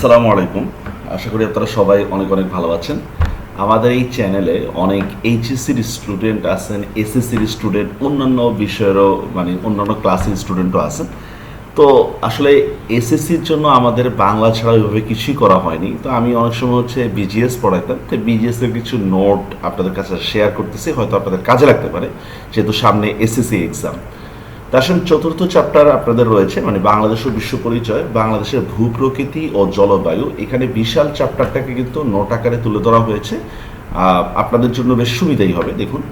আসসালামু আলাইকুম। আশা করি আপনারা সবাই অনেক অনেক ভালো আছেন। আমাদের এই চ্যানেলে অনেক এইচএসসির স্টুডেন্ট আছেন, এসএসসির স্টুডেন্ট, অন্যান্য বিষয়েরও অন্যান্য ক্লাসের স্টুডেন্টও আছেন। তো আসলে এসএসসির জন্য আমাদের বাংলা ছাড়া ওইভাবে কিছুই করা হয়নি। তো আমি অনেক সময় বিজিএস পড়াইতাম, তো বিজিএসের কিছু নোট আপনাদের কাছে শেয়ার করতেছি, হয়তো আপনাদের কাজে লাগতে পারে, যেহেতু সামনে এসএসসি এক্সাম। তার সঙ্গে চতুর্থ চ্যাপ্টার আপনাদের রয়েছে বাংলাদেশ ও বিশ্ব পরিচয়, বাংলাদেশের ভূপ্রকৃতি ও জলবায়ু। এখানে বিশাল চ্যাপ্টারটাকে কিন্তু নোট আকারে তুলে ধরা হয়েছে, আপনাদের জন্য বেশ সুবিধাই হবে। দেখুন,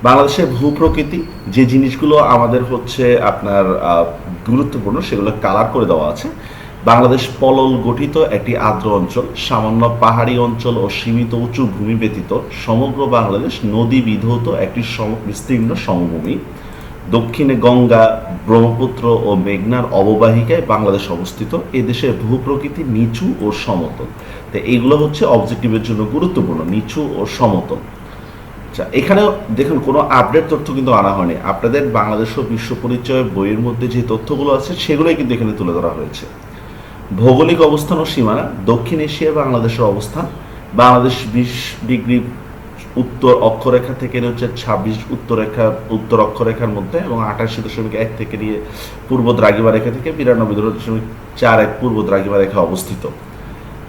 বাংলাদেশের ভূপ্রকৃতি, যে জিনিসগুলো আমাদের আপনার গুরুত্বপূর্ণ সেগুলো কালার করে দেওয়া আছে। বাংলাদেশ পলল গঠিত একটি আর্দ্র অঞ্চল, সামান্য পাহাড়ি অঞ্চল ও সীমিত উঁচু ভূমি ব্যতীত সমগ্র বাংলাদেশ নদী বিধৌত একটি বিস্তীর্ণ সমভূমি। দক্ষিণে গঙ্গা, ব্রহ্মপুত্র ও মেঘনার অববাহিকায় বাংলাদেশ অবস্থিত। এদেশের ভূপ্রকৃতি নিচু ও সমতল। তো এইগুলো অবজেক্টিভের জন্য গুরুত্বপূর্ণ, নিচু ও সমতল। আচ্ছা, এখানেও দেখুন কোনো আপডেট তথ্য কিন্তু আনা হয়নি। আপনাদের বাংলাদেশ ও বিশ্ব পরিচয় বইয়ের মধ্যে যে তথ্যগুলো আছে সেগুলোই কিন্তু এখানে তুলে ধরা হয়েছে। ভৌগোলিক অবস্থান ও সীমানা, দক্ষিণ এশিয়ায় বাংলাদেশের অবস্থান। বাংলাদেশ 20 ডিগ্রি উত্তর অক্ষরেখা থেকে 26 উত্তর অক্ষরেখার মধ্যে, এবং 88.1 থেকে নিয়ে পূর্ব দ্রাঘিমা রেখা থেকে 92.41 পূর্ব দ্রাঘিমা রেখা অবস্থিত।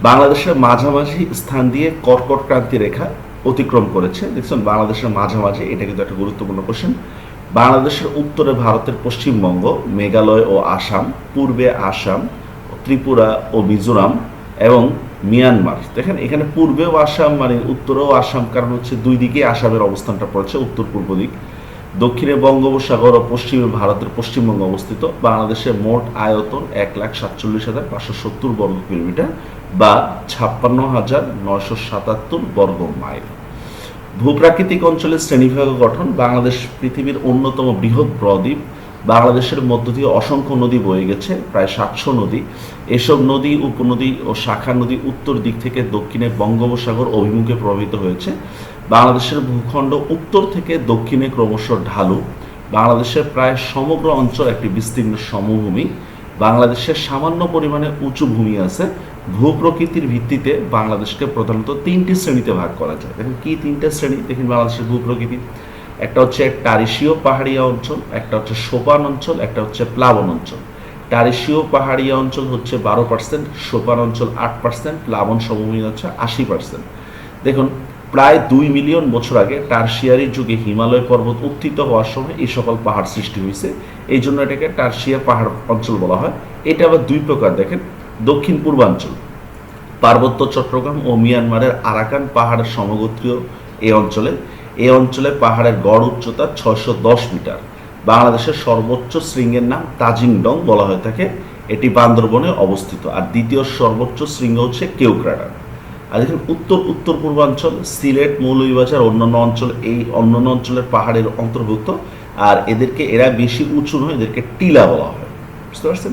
বাংলাদেশের মাঝামাঝি স্থান দিয়ে কর্কট ক্রান্তি রেখা অতিক্রম করেছে। দেখছেন, বাংলাদেশের মাঝামাঝি, এটা কিন্তু একটা গুরুত্বপূর্ণ কোশ্চেন। বাংলাদেশের উত্তরে ভারতের পশ্চিমবঙ্গ, মেঘালয় ও আসাম, পূর্বে আসাম, ত্রিপুরা ও মিজোরাম এবং মিয়ানমার। দেখেন, এখানে পূর্বেও আসাম উত্তরেও আসাম, কারণ দুই দিকে আসামের অবস্থানটা পড়েছে, উত্তর পূর্ব দিক। দক্ষিণে বঙ্গোপসাগর ও পশ্চিমে ভারতের পশ্চিমবঙ্গ অবস্থিত। বাংলাদেশের মোট আয়তন 1,47,570 বর্গ কিলোমিটার বা 56,977 বর্গ মাইল। ভূপ্রাকৃতিক অঞ্চলের শ্রেণীবিভাগ গঠন। বাংলাদেশ পৃথিবীর অন্যতম বৃহৎ বদ্বীপ। বাংলাদেশের মধ্য দিয়ে অসংখ্য নদী বয়ে গেছে, প্রায় 700 নদী। এসব নদী, উপনদী ও শাখা নদী উত্তর দিক থেকে দক্ষিণে বঙ্গোপসাগর অভিমুখে প্রবাহিত হয়েছে। বাংলাদেশের ভূখণ্ড উত্তর থেকে দক্ষিণে ক্রমশ ঢালু। বাংলাদেশের প্রায় সমগ্র অঞ্চল একটি বিস্তীর্ণ সমভূমি। বাংলাদেশের সামান্য পরিমাণে উঁচু ভূমি আছে। ভূপ্রকৃতির ভিত্তিতে বাংলাদেশকে প্রধানত 3টি শ্রেণীতে ভাগ করা যায়। দেখুন কি 3টা শ্রেণী, দেখুন বাংলাদেশের ভূপ্রকৃতি। একটা টারিশীয় পাহাড়িয়া অঞ্চল, একটা সোপান অঞ্চল, একটা প্লাবন অঞ্চল। টারিশীয় পাহাড়িয়া অঞ্চল 12%, সোপান অঞ্চল 8%, প্লাবন সমভূমি 80%। দেখুন, প্রায় 2 মিলিয়ন বছর আগে টারশিয়ারি যুগে হিমালয় পর্বত উত্থিত হওয়ার সময় এই সকল পাহাড় সৃষ্টি হয়েছে। এই জন্য এটাকে টারশিয়া পাহাড় অঞ্চল বলা হয়। এটা আবার দুই প্রকার। দেখেন, দক্ষিণ পূর্বাঞ্চল, পার্বত্য চট্টগ্রাম ও মিয়ানমারের আরাকান পাহাড়ের সমগোত্রীয় এই অঞ্চলে পাহাড়ের গড় উচ্চতা 610 মিটার। বাংলাদেশের সর্বোচ্চ শৃঙ্গের নাম তাজিংডং বলা হয়ে থাকে। এটি বান্দরবনে অবস্থিত। আর দ্বিতীয় সর্বোচ্চ শৃঙ্গ কেওক্রাডা। আর দেখুন উত্তর পূর্বাঞ্চল, সিলেট, মৌলভীবাজার, অন্যান্য অঞ্চল, এই অন্যান্য অঞ্চলের পাহাড়ের অন্তর্ভুক্ত। আর এরা বেশি উঁচু নয়, এদেরকে টিলা বলা হয়। বুঝতে পারছেন?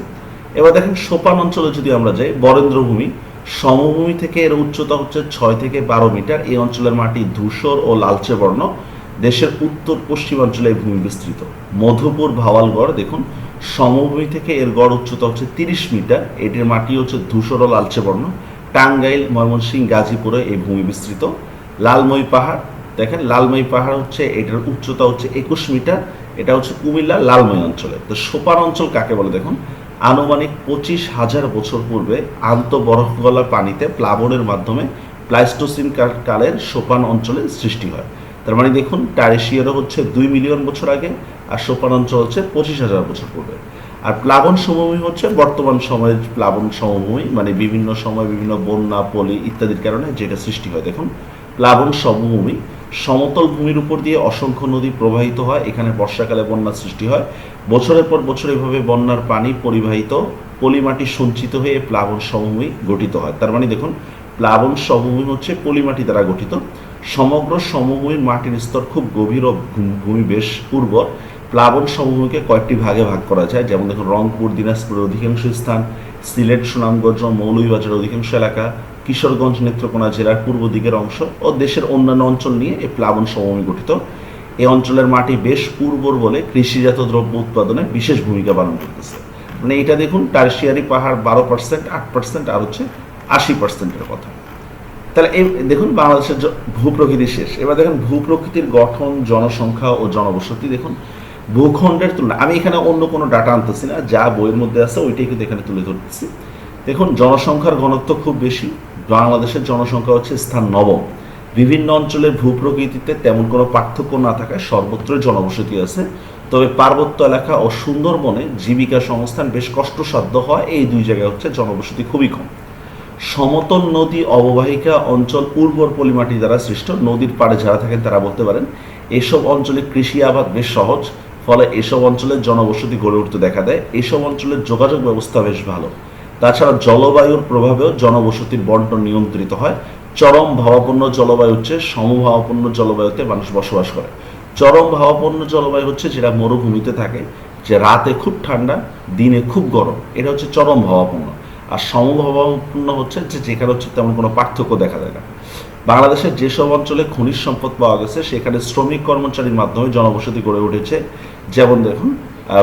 এবার দেখেন সোপান অঞ্চলে যদি আমরা যাই, বরেন্দ্রভূমি, সমভূমি থেকে এর উচ্চতা 6 থেকে 12 মিটার। এই অঞ্চলের মাটি ধূসর ও লালচে বর্ণ। দেশের উত্তর পশ্চিমাঞ্চলে এই ভূমি বিস্তৃত। মধুপুর, ভাওয়ালগড়, দেখুন সমভূমি থেকে এর গড় উচ্চতা 30 মিটার। এটির মাটি ধূসর ও লালচে বর্ণ। টাঙ্গাইল, ময়মনসিংহ, গাজীপুরে এই ভূমি বিস্তৃত। লালমই পাহাড়, দেখেন লালমই পাহাড় এটার উচ্চতা 21 মিটার। এটা কুমিল্লা লালমই অঞ্চলে। তো সোপান অঞ্চল কাকে বলে? দেখুন, আনুমানিক 25,000 বছর পূর্বে বরফ গলা পানিতে প্লাবনের মাধ্যমে প্লাইস্টোসিন কালের সোপান অঞ্চলের সৃষ্টি হয়। তার দেখুন, টারেশিয়ারও 2 মিলিয়ন বছর আগে, আর সোপান অঞ্চল 25,000 বছর পূর্বে। আর প্লাবন সমভূমি বর্তমান সময়ের প্লাবন সমভূমি, বিভিন্ন সময় বিভিন্ন বন্যা, পলি ইত্যাদির কারণে যেটা সৃষ্টি হয়। দেখুন, প্লাবন সমভূমি সমতল ভূমির উপর দিয়ে অসংখ্য নদী প্রবাহিত হয়। এখানে বর্ষাকালে বন্যার সৃষ্টি হয়। বছরের পর বছর এভাবে বন্যার পানি পরিবাহিত পলিমাটি সঞ্চিত হয়ে প্লাবন সমভূমি গঠিত হয়। তার দেখুন, প্লাবন সমভূমি পলিমাটি দ্বারা গঠিত। সমগ্র সমভূমির মাটির স্তর খুব গভীর ও ভূমি বেশ উর্বর। প্লাবন সমভূমিকে কয়েকটি ভাগে ভাগ করা যায়, যেমন দেখুন রংপুর, দিনাজপুরের অধিকাংশ স্থান, সিলেট, সুনামগঞ্জ, মৌলভীবাজারের অধিকাংশ এলাকা, কিশোরগঞ্জ, নেত্রকোনা জেলার পূর্ব দিকের অংশ ও দেশের অন্যান্য অঞ্চল নিয়ে এই প্লাবন সমভূমি গঠিত। এই অঞ্চলের মাটি বেশ উর্বর বলে কৃষিজাত দ্রব্য উৎপাদনে বিশেষ ভূমিকা পালন করতেছে। এটা দেখুন, টারশিয়ারি পাহাড় 12%, 8%, আর 80%-এর কথা। তাহলে এই দেখুন বাংলাদেশের ভূপ্রকৃতি শেষ। এবার দেখুন ভূপ্রকৃতির গঠন, জনসংখ্যা ও জনবসতি। দেখুন ভূখণ্ডের তুলনা, আমি এখানে অন্য কোনো ডাটা আনতেছি না, যা বইয়ের মধ্যে আছে ওইটাই কিন্তু এখানে তুলে ধরতেছি। দেখুন জনসংখ্যার ঘনত্ব খুব বেশি, বাংলাদেশের জনসংখ্যা হচ্ছে স্থান 9। বিভিন্ন অঞ্চলের ভূপ্রকৃতিতে তেমন কোনো পার্থক্য না থাকায় সর্বত্রই জনবসতি আছে, তবে পার্বত্য এলাকা ও সুন্দরবনে জীবিকা সংস্থান বেশ কষ্টসাধ্য হয়, এই দুই জায়গায় হচ্ছে জনবসতি খুবই কম। সমতল নদী অববাহিকা অঞ্চল উর্বর পলিমাটি দ্বারা সৃষ্ট, নদীর পাড়ে যারা থাকেন তারা বলতে পারেন এসব অঞ্চলে কৃষি আবাদ বেশ সহজ, ফলে এসব অঞ্চলের জনবসতি গড়ে উঠতে দেখা দেয়। এসব অঞ্চলের যোগাযোগ ব্যবস্থা বেশ ভালো। তাছাড়া জলবায়ুর প্রভাবেও জনবসতির বন্টন নিয়ন্ত্রিত হয়। চরম ভাবাপন্ন জলবায়ু হচ্ছে সমভাবাপন্ন জলবায়ুতে মানুষ বসবাস করে। চরম ভাবাপন্ন জলবায়ু হচ্ছে যেটা মরুভূমিতে থাকে, যে রাতে খুব ঠান্ডা, দিনে খুব গরম, এটা হচ্ছে চরম ভাবাপন্ন। আর সমভাবাপন্ন হচ্ছে যে যেখানে হচ্ছে তেমন কোনো পার্থক্য দেখা যায় না। বাংলাদেশের যেসব অঞ্চলে খনিজ সম্পদ পাওয়া গেছে সেখানে শ্রমিক কর্মচারীর মাধ্যমে জনবসতি গড়ে উঠেছে। যেমন দেখুন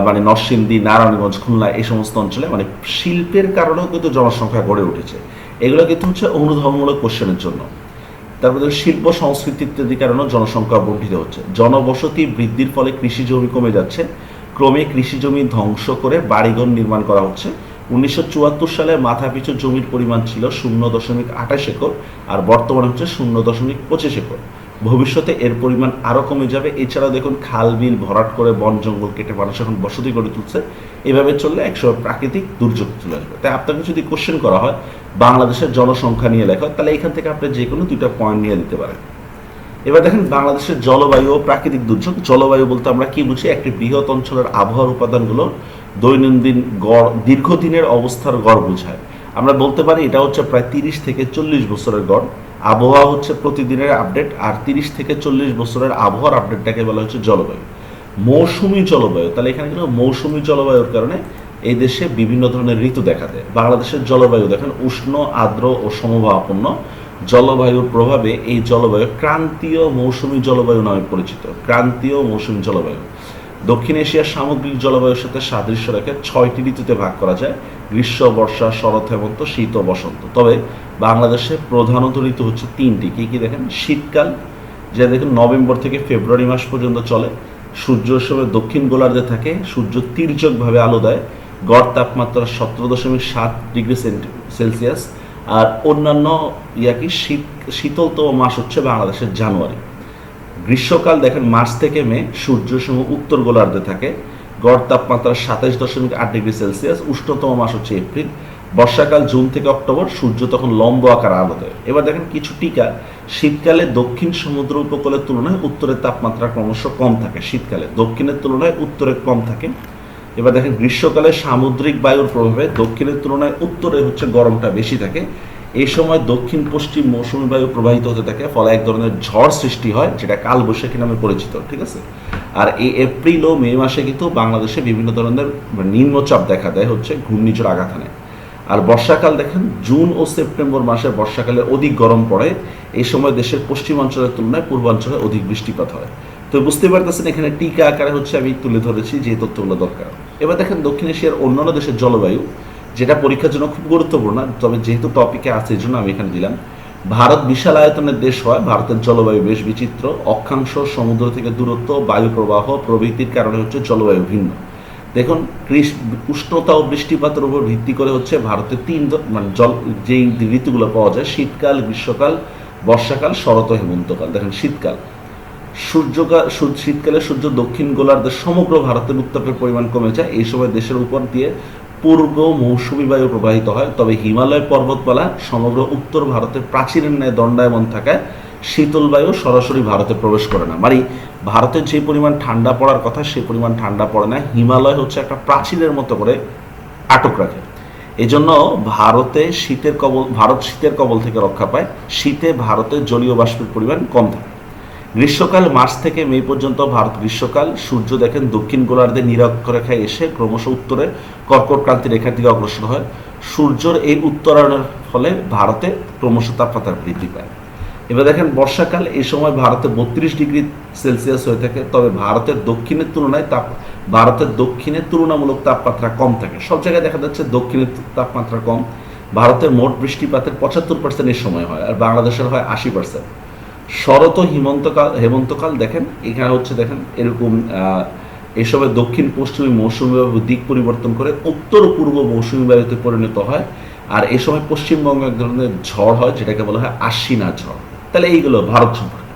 মানে নরসিংদী, নারায়ণগঞ্জ, খুলনা এই সমস্ত অঞ্চলে মানে শিল্পের কারণেও কিন্তু জনসংখ্যা গড়ে উঠেছে। এগুলো কিন্তু হচ্ছে অনুধাবনমূলক কোশ্চেনের জন্য। তারপরে শিল্প, সংস্কৃতি ইত্যাদি কারণেও জনসংখ্যা বর্ধিত হচ্ছে। জনবসতি বৃদ্ধির ফলে কৃষি জমি কমে যাচ্ছে, ক্রমে কৃষি জমি ধ্বংস করে বাড়িঘর নির্মাণ করা হচ্ছে। 1974 সালে মাথাপিছু জমির পরিমাণ ছিল 0.28 একর, আর বর্তমানে হচ্ছে 0.25 একর। ভবিষ্যতে এর পরিমাণ আরও কমে যাবে। এছাড়াও দেখুন খাল বিল ভরাট করে বন জঙ্গল কেটে মানুষ এখন বসতি গড়ে তুলছে। এভাবে চললে একসময় প্রাকৃতিক দুর্যোগ চলে আসবে। তাই আপনাকে যদি কোশ্চেন করা হয় বাংলাদেশের জনসংখ্যা নিয়ে লেখা হয়, তাহলে এখান থেকে আপনি যে কোনো দুইটা পয়েন্ট নিয়ে দিতে পারেন। এবার দেখেন বাংলাদেশের জলবায়ু ও প্রাকৃতিক দুর্যোগ। জলবায়ু বলতে আমরা কি বুঝি? একটি বৃহৎ অঞ্চলের আবহাওয়ার উপাদানগুলো দৈনন্দিন গড় দীর্ঘদিনের অবস্থার গড় বোঝায়। আমরা বলতে পারি এটা হচ্ছে প্রায় 30 থেকে 40 বছরের গড়। আবহাওয়া হচ্ছে প্রতিদিনের আপডেট, আর 30 থেকে 40 বছরের আবহাওয়ার আপডেটটাকে বলা হচ্ছে জলবায়ু। মৌসুমী জলবায়ু, তাহলে এখানে কিন্তু মৌসুমী জলবায়ুর কারণে এই দেশে বিভিন্ন ধরনের ঋতু দেখা দেয়। বাংলাদেশের জলবায়ু দেখেন উষ্ণ, আর্দ্র ও সমভাবাপন্ন। জলবায়ুর প্রভাবে এই জলবায়ু ক্রান্তীয় মৌসুমী জলবায়ু নামে পরিচিত। ক্রান্তীয় মৌসুমী জলবায়ু দক্ষিণ এশিয়ার সামগ্রিক জলবায়ুর সাথে সাদৃশ্য রেখে 6টি ঋতুতে ভাগ করা যায়: গ্রীষ্ম, বর্ষা, শরৎ, হেমন্ত, শীত ও বসন্ত। তবে বাংলাদেশে প্রধানত ঋতু হচ্ছে 3টি। কি কি দেখেন? শীতকাল, যা দেখেন নভেম্বর থেকে ফেব্রুয়ারি মাস পর্যন্ত চলে। সূর্য সময় দক্ষিণ গোলার্ধে থাকে, সূর্য তির্যকভাবে আলো দেয়। গড় তাপমাত্রা 17.7 ডিগ্রি সেলসিয়াস। আর অন্যান্য শীতলতম মাস হচ্ছে বাংলাদেশের জানুয়ারি। গ্রীষ্মকাল দেখেন মার্চ থেকে মে, সূর্য সময় উত্তর গোলার্ধে থাকে। গড় তাপমাত্রা 27.8 ডিগ্রি সেলসিয়াস। উষ্ণতম মাস হচ্ছে এপ্রিল। বর্ষাকাল জুন থেকে অক্টোবর, সূর্য তখন লম্ব আকার আলো দেয়। এবার দেখেন কিছু টিকা। শীতকালে দক্ষিণ সমুদ্র উপকূলের তুলনায় উত্তরের তাপমাত্রা ক্রমশ কম থাকে। শীতকালে দক্ষিণের তুলনায় উত্তরে কম থাকে। এবার দেখেন গ্রীষ্মকালে সামুদ্রিক বায়ুর প্রভাবে দক্ষিণের তুলনায় উত্তরে হচ্ছে গরমটা বেশি থাকে। এই সময় দক্ষিণ পশ্চিম মৌসুমী বায়ু প্রবাহিত হতে থাকে, ফলে এক ধরনের ঝড় সৃষ্টি হয়, যেটা কালবৈশাখী নামে পরিচিত। ঠিক আছে। আর এই এপ্রিল ও মে মাসে কিন্তু বাংলাদেশে বিভিন্ন ধরনের নিম্নচাপ দেখা দেয়, হচ্ছে ঘূর্ণিঝড় আঘাত হানে। আর বর্ষাকাল দেখেন জুন ও সেপ্টেম্বর মাসে বর্ষাকালে অধিক গরম পড়ে। এই সময় দেশের পশ্চিমাঞ্চলের তুলনায় পূর্বাঞ্চলে অধিক বৃষ্টিপাত হয়। তো বুঝতে পারতেছেন এখানে টিকা আকারে হচ্ছে আমি তুলে ধরেছি যে তথ্যগুলো দরকার। এবার দেখেন দক্ষিণ এশিয়ার অন্যান্য দেশের জলবায়ু, যেটা পরীক্ষার জন্য খুব গুরুত্বপূর্ণ, তবে যেহেতু টপিকে আছে এই জন্য আমি এখানে দিলাম। ভারত বিশাল আয়তনের দেশ হয়, ভারতের জলবায়ু বেশ বিচিত্র। অক্ষাংশ, সমুদ্র থেকে দূরত্ব, বায়ু প্রবাহ প্রভৃতির কারণে হচ্ছে জলবায়ু ভিন্ন। দেখুন উষ্ণতা ও বৃষ্টিপাতের উপর ভিত্তি করে হচ্ছে ভারতের মানে যেই ঋতুগুলো পাওয়া যায়: শীতকাল, গ্রীষ্মকাল, বর্ষাকাল, শরৎ ও হেমন্তকাল। দেখেন শীতকাল, শীতকালে সূর্য দক্ষিণ গোলার্ধের সমগ্র ভারতের উত্তাপের পরিমাণ কমে যায়। এই সময় দেশের উপর দিয়ে পূর্ব মৌসুমী বায়ু প্রবাহিত হয়, তবে হিমালয় পর্বতমালা সমগ্র উত্তর ভারতের প্রাচীরের ন্যায় দণ্ডায়মান থাকায় শীতল বায়ু সরাসরি ভারতে প্রবেশ করে না। মানে ভারতের যে পরিমাণ ঠান্ডা পড়ার কথা সেই পরিমাণ ঠান্ডা পড়ে না। হিমালয় হচ্ছে একটা প্রাচীরের মতো করে আটক রাখে। এজন্য ভারত শীতের কবল থেকে রক্ষা পায়। শীতে ভারতের জলীয় বাষ্পের পরিমাণ কম থাকে। গ্রীষ্মকাল মার্চ থেকে মে পর্যন্ত ভারত গ্রীষ্মকাল। সূর্য দেখেন দক্ষিণ গোলার্ধে নিরক্ষরেখায় এসে ক্রমশ উত্তরে কর্কট ক্রান্তি রেখার দিকে অগ্রসর হয়। সূর্যের এই উত্তরায়ণের ফলে ভারতে ক্রমশ তাপমাত্রা বৃদ্ধি পায়। এবার দেখেন বর্ষাকাল, এই সময় ভারতে 32 ডিগ্রি সেলসিয়াস হয়ে থাকে, তবে ভারতের দক্ষিণে তুলনামূলক তাপমাত্রা কম থাকে। সব জায়গায় দেখা যাচ্ছে দক্ষিণের তাপমাত্রা কম। ভারতের মোট বৃষ্টিপাতের 75% এই সময় হয়, আর বাংলাদেশের হয় 80%। শরৎ ও হেমন্তকাল দেখেন এখানে হচ্ছে দেখেন এরকম এসবে দক্ষিণ পশ্চিমী মৌসুমী বায়ু দিক পরিবর্তন করে উত্তর পূর্ব মৌসুমী বায়ুতে পরিণত হয়, আর এই সময় পশ্চিমবঙ্গে এক ধরনের ঝড় হয় যেটাকে বলা হয় আশ্বিনা ঝড়। তাহলে এইগুলো ভারত সম্পর্কে।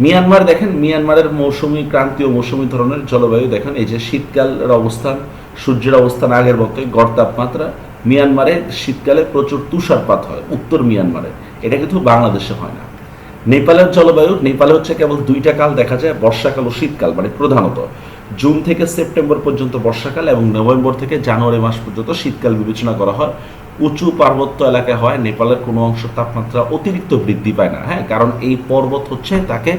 মিয়ানমার দেখেন, মিয়ানমারের মৌসুমী ক্রান্তীয় মৌসুমী ধরনের জলবায়ু দেখেন, এই যে শীতকালের অবস্থান, সূর্যের অবস্থান আগের মতোই, গড় তাপমাত্রা। মিয়ানমারে শীতকালে প্রচুর তুষারপাত হয় উত্তর মিয়ানমারে, এটা কিন্তু বাংলাদেশে হয় না। নেপালের জলবায়ু, নেপালে হচ্ছে কেবল দুইটা কাল দেখা যায়, বর্ষাকাল ও শীতকাল, মানে প্রধানত জুন থেকে সেপ্টেম্বর পর্যন্ত বর্ষাকাল এবং নভেম্বর থেকে জানুয়ারি মাস পর্যন্ত শীতকাল বিবেচনা করা হয়। উঁচু পার্বত্য এলাকায় হয়, নেপালের কোনো অংশ তাপমাত্রা অতিরিক্ত বৃদ্ধি পায় না, হ্যাঁ, কারণ এই পর্বত হচ্ছে তাকে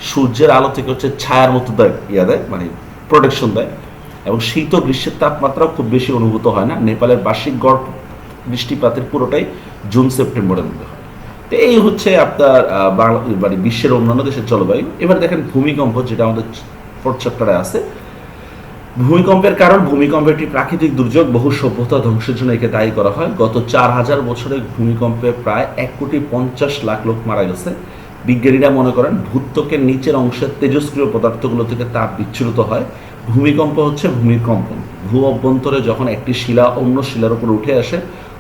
সূর্যের আলো থেকে হচ্ছে ছায়ার মতো দেয়, মানে প্রোটেকশন দেয়, এবং শীত ও গ্রীষ্মের তাপমাত্রাও খুব বেশি অনুভূত হয় না। নেপালের বার্ষিক গড় বৃষ্টিপাতের পুরোটাই জুন সেপ্টেম্বরের মধ্যে হয়। তো এই হচ্ছে আপনার মানে বিশ্বের অন্যান্য দেশের জলবায়ু। এবার দেখেন ভূমিকম্প, যেটা আমাদের ফোর্থ চ্যাপ্টারে আছে। ভূমিকম্পের কারণ, ভূমিকম্প একটি প্রাকৃতিক দুর্যোগ, বহু সভ্যতা ধ্বংসের জন্য একে দায়ী করা হয়। গত 4000 বছরে ভূমিকম্পে প্রায় 1,50,00,000 লোক মারা গেছে। বিজ্ঞানীরা মনে করেন ভূত্বকের নিচের অংশের তেজস্ক্রিয় পদার্থগুলো থেকে তাপ বিচ্ছুরিত হয়। ভূমিকম্প হচ্ছে ভূমিকম্পন। ভূ অভ্যন্তরে যখন একটি শিলা অন্য শিলার উপর উঠে আসে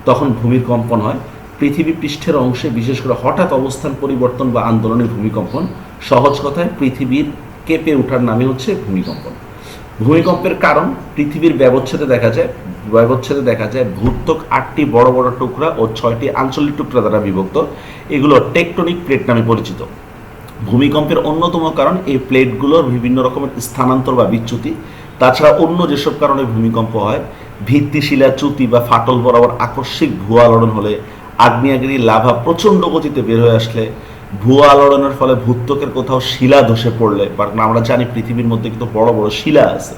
তখন ভূমিকম্পন হয়। পৃথিবী পৃষ্ঠের অংশে বিশেষ করে হঠাৎ অবস্থান পরিবর্তন বা আন্দোলনের ভূমিকম্পন। সহজ কথায় পৃথিবীর কেঁপে ওঠার নামে হচ্ছে ভূমিকম্পন। ভূমিকম্পের কারণ, পৃথিবীর ব্যবচ্ছেদে দেখা যায় ভূত্বক 8টি বড় বড় টুকরা ও 6টি আঞ্চলিক টুকরা দ্বারা বিভক্ত। এগুলো টেকটনিক প্লেট নামে পরিচিত। ভূমিকম্পের অন্যতম কারণ এই প্লেটগুলোর বিভিন্ন রকমের স্থানান্তর বা বিচ্যুতি। তাছাড়া অন্য যেসব কারণে ভূমিকম্প হয়, ভিত্তিশিলা চ্যুতি বা ফাটল বরাবর আকস্মিক ভূয়া আলোড়ন হলে, আগ্নেয়গিরি লাভা প্রচণ্ড গতিতে বের হয়ে আসলে, ভূয়া আলোড়নের ফলে ভূত্বকের কোথাও শিলা ধসে পড়লে, বা আমরা জানি পৃথিবীর মধ্যে কিন্তু বড় বড় শিলা আছে,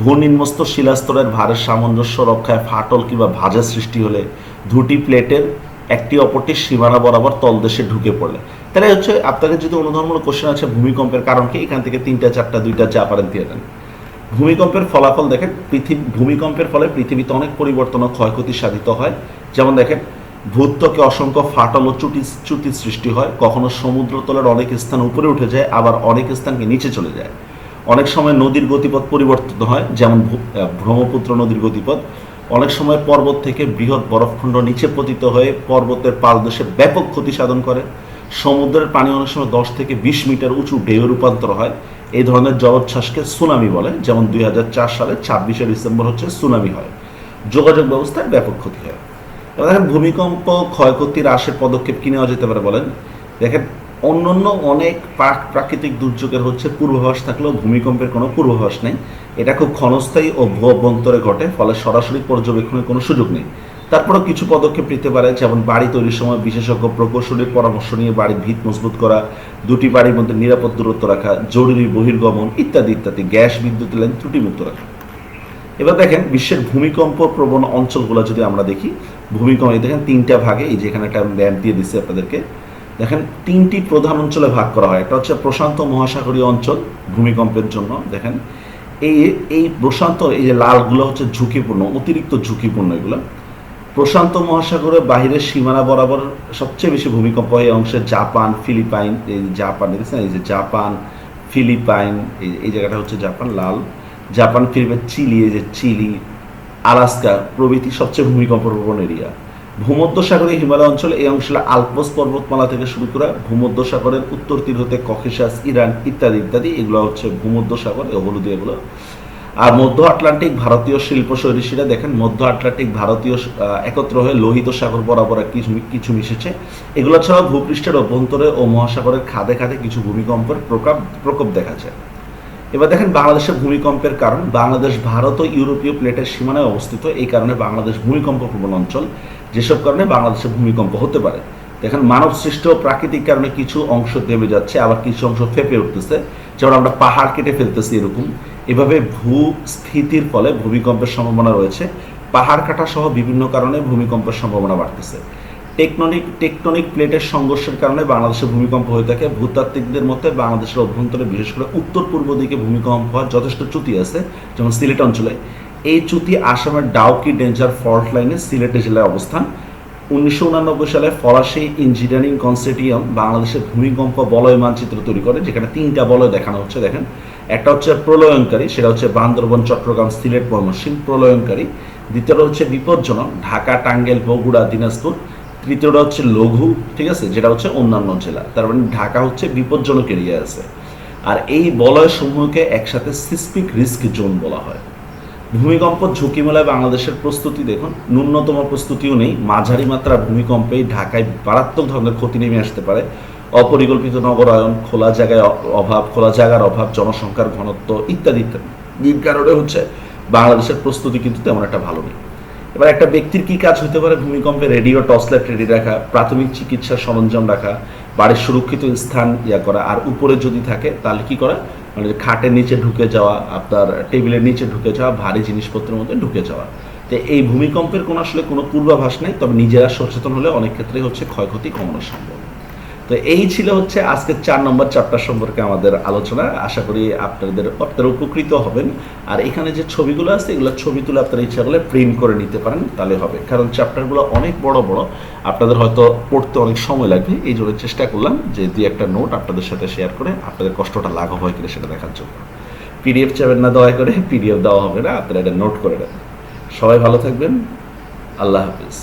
ভূনিম্নস্থ শিলাস্তরের ভারের সামঞ্জস্য রক্ষায় ফাটল কিংবা ভাঁজের সৃষ্টি হলে, দুটি প্লেটের একটি অপরটির সীমানা বরাবর তলদেশে ঢুকে পড়লে। তাহলে হচ্ছে আপনাদের যদি অনুধাবনমূলক কোশ্চেন আছে ভূমিকম্পের কারণ কি, এখান থেকে 3টা 4টা 2টা যা পারেন দিয়ে দেন। ভূমিকম্পের ফলাফল দেখেন, ভূমিকম্পের ফলে পৃথিবীতে অনেক পরিবর্তন ও ক্ষয়ক্ষতি সাধিত হয়। যেমন দেখেন, ভূত্বকে অসংখ্য ফাটল ও চ্যুতির সৃষ্টি হয়। কখনো সমুদ্রতলের অনেক স্থান উপরে উঠে যায়, আবার অনেক স্থানকে নিচে চলে যায়। অনেক সময় নদীর গতিপথ পরিবর্তিত হয়, যেমন ব্রহ্মপুত্র নদীর গতিপথ। অনেক সময় পর্বত থেকে বৃহৎ বরফখণ্ড নিচে পতিত হয়ে পর্বতের পাদদেশে ব্যাপক ক্ষতি সাধন করে। সমুদ্রের পানি অনেক সময় 10 থেকে 20 মিটার উঁচু ঢেউয়ে রূপান্তর হয়। এই ধরনের জলোচ্ছ্বাসকে সুনামি বলে, যেমন 2004 সালে 26শে ডিসেম্বর হচ্ছে সুনামি হয়। যোগাযোগ ব্যবস্থার ব্যাপক ক্ষতি হয়। এবার দেখেন ভূমিকম্প ক্ষয়ক্ষতি হ্রাসের পদক্ষেপ কি নেওয়া যেতে পারে বলেন। দেখেন অন্যান্য অনেক প্রাকৃতিক দুর্যোগের হচ্ছে পূর্বাভাস থাকলেও ভূমিকম্পের কোনো পূর্বাভাস নেই। এটা খুব ক্ষণস্থায়ী ও ভূ অভ্যন্তরে ঘটে, ফলে সরাসরি পর্যবেক্ষণের কোনো সুযোগ নেই। তারপরেও কিছু পদক্ষেপ নিতে পারে, যেমন বাড়ি তৈরির সময় বিশেষজ্ঞ প্রকৌশলীর পরামর্শ নিয়ে বাড়ির ভিত মজবুত করা, দুটি বাড়ির মধ্যে নিরাপদ দূরত্ব রাখা, জরুরি বহির্গমন ইত্যাদি ইত্যাদি, গ্যাস বিদ্যুৎ লাইন ত্রুটিমুক্ত রাখা। এবার দেখেন বিশ্বের ভূমিকম্প প্রবণ অঞ্চলগুলো যদি আমরা দেখি, ভূমিকম্প দেখেন 3টা ভাগে, এই যে এখানে একটা ম্যাপ দিয়ে দিচ্ছে আপনাদেরকে। দেখেন 3টি প্রধান অঞ্চলে ভাগ করা হয়। একটা হচ্ছে প্রশান্ত মহাসাগরীয় অঞ্চল ভূমিকম্পের জন্য। দেখেন এই প্রশান্ত, এই যে লালগুলো হচ্ছে ঝুঁকিপূর্ণ, অতিরিক্ত ঝুঁকিপূর্ণ এগুলো। প্রশান্ত মহাসাগরের বাহিরের সীমানা বরাবর সবচেয়ে বেশি ভূমিকম্প হয় এই অংশে জাপান, ফিলিপাইন, এই জাপান দেখেছেন, এই যে জাপান, ফিলিপাইন, এই জায়গাটা হচ্ছে জাপান লাল, জাপান, ফিলিপাইন, চিলি, এই যে চিলি, আলাস্কা প্রভৃতি সবচেয়ে ভূমিকম্প প্রবণ এরিয়া। ভূমধ্যসাগরীয় হিমালয় অঞ্চল, এই অঞ্চলে আলপস পর্বতমালা থেকে শুরু করে ভূমধ্যসাগরের উত্তর তীর হতে ককেশাস, ইরান ইত্যাদি ইত্যাদি, এগুলো হচ্ছে ভূমধ্যসাগর, হলুদ এগুলো। আর মধ্য আটলান্টিক ভারতীয় শিল্প শৈলীরা দেখেন, মধ্য আটলান্টিক ভারতীয় একত্র হয়ে লোহিত সাগর বরাবর কিছু মিশেছে। এগুলো ছাড়াও ভূপৃষ্ঠের অভ্যন্তরে ও মহাসাগরের খাদে খাদে কিছু ভূমিকম্পের প্রকোপ দেখা যায়। এবার দেখেন বাংলাদেশের ভূমিকম্পের কারণ। বাংলাদেশ ভারত ও ইউরোপীয় প্লেটের সীমানায় অবস্থিত, এই কারণে বাংলাদেশ ভূমিকম্প প্রবণ অঞ্চল। যেসব কারণে বাংলাদেশে ভূমিকম্প হতে পারে, দেখেন মানব সৃষ্ট প্রাকৃতিক কারণে কিছু অংশ দেবে যাচ্ছে, আবার কিছু অংশ ফেপে উঠতেছে, যেমন আমরা পাহাড় কেটে ফেলতেছি এরকম। এভাবে ভূস্ফীতির ফলে ভূমিকম্পের সম্ভাবনা রয়েছে। পাহাড় কাটা সহ বিভিন্ন কারণে ভূমিকম্পের সম্ভাবনা বাড়তেছে। টেকটনিক প্লেটের সংঘর্ষের কারণে বাংলাদেশে ভূমিকম্প হয়ে থাকে। ভূতাত্ত্বিকদের মতে বাংলাদেশের অভ্যন্তরে বিশেষ করে উত্তর পূর্ব দিকে ভূমিকম্প হওয়ার যথেষ্ট চ্যুতি আছে, যেমন সিলেট অঞ্চলে। এই চ্যুতি আসামের ডাউকি ডেঞ্জার ফল্ট লাইনে সিলেট জেলায় অবস্থান। 1989 সালে ফরাসি ইঞ্জিনিয়ারিং কনসোর্টিয়াম বাংলাদেশের ভূমিকম্প বলয় মানচিত্র তৈরি করে, যেখানে 3টা বলয় দেখানো হচ্ছে। দেখেন, একটা হচ্ছে প্রলয়নকারী, সেটা হচ্ছে বান্দরবন, চট্টগ্রাম, সিলেট, ময়মনসিংহ প্রলয়নকারী। দ্বিতীয়টা হচ্ছে বিপজ্জনক, ঢাকা, টাঙ্গাইল, বগুড়া, দিনাজপুর। তৃতীয়টা হচ্ছে লঘু, ঠিক আছে, যেটা হচ্ছে অন্যান্য জেলা। তার মানে ঢাকা হচ্ছে বিপজ্জনক এরিয়া আছে। আর এই বলয় সমূহকে একসাথে সিসমিক রিস্ক জোন বলা হয়। ভূমিকম্প ঝুঁকিমূলক বাংলাদেশের প্রস্তুতি দেখুন, ন্যূনতম প্রস্তুতিও নেই। মাঝারি মাত্রা ভূমিকম্পে ঢাকায় মারাত্মক ধরনের ক্ষতি নেমে আসতে পারে। অপরিকল্পিত নগরায়ন, খোলা জায়গায় অভাব, খোলা জায়গার অভাব, জনসংখ্যার ঘনত্ব ইত্যাদি ইত্যাদি কারণে হচ্ছে বাংলাদেশের প্রস্তুতি কিন্তু তেমন একটা ভালো নেই। এবার একটা ব্যক্তির কি কাজ হতে পারে ভূমিকম্পে? রেডিও টর্চলাইট রেডি রাখা, প্রাথমিক চিকিৎসার সরঞ্জাম রাখা, বাড়ির সুরক্ষিত স্থান করা। আর উপরে যদি থাকে তাহলে কি করা, মানে খাটের নিচে ঢুকে যাওয়া, আপনার টেবিলের নিচে ঢুকে যাওয়া, ভারী জিনিসপত্রের মধ্যে ঢুকে যাওয়া। তো এই ভূমিকম্পের কোনো আসলে কোনো পূর্বাভাস নেই, তবে নিজেরা সচেতন হলে অনেক ক্ষেত্রে হচ্ছে ক্ষয়ক্ষতি কমানো সম্ভব। তো এই ছিল হচ্ছে আজকের 4 নম্বর চ্যাপ্টার সম্পর্কে আমাদের আলোচনা। আশা করি আপনারা উপকৃত হবেন। আর এখানে যে ছবিগুলো আছে, এগুলো ছবি তুলে আপনারা ইচ্ছা করলে প্রিন্ট করে নিতে পারেন, তাহলে হবে। কারণ চ্যাপ্টারগুলো অনেক বড় বড়, আপনাদের হয়তো পড়তে অনেক সময় লাগবে। এই জন্য চেষ্টা করলাম যে 2-একটা নোট আপনাদের সাথে শেয়ার করে আপনাদের কষ্টটা লাঘব হয় কিনা সেটা দেখার জন্য। পিডিএফ চাবেন না দয়া করে, পিডিএফ দেওয়া হবে না, আপনারা এটা নোট করে নেবেন। সবাই ভালো থাকবেন, আল্লাহ হাফিজ।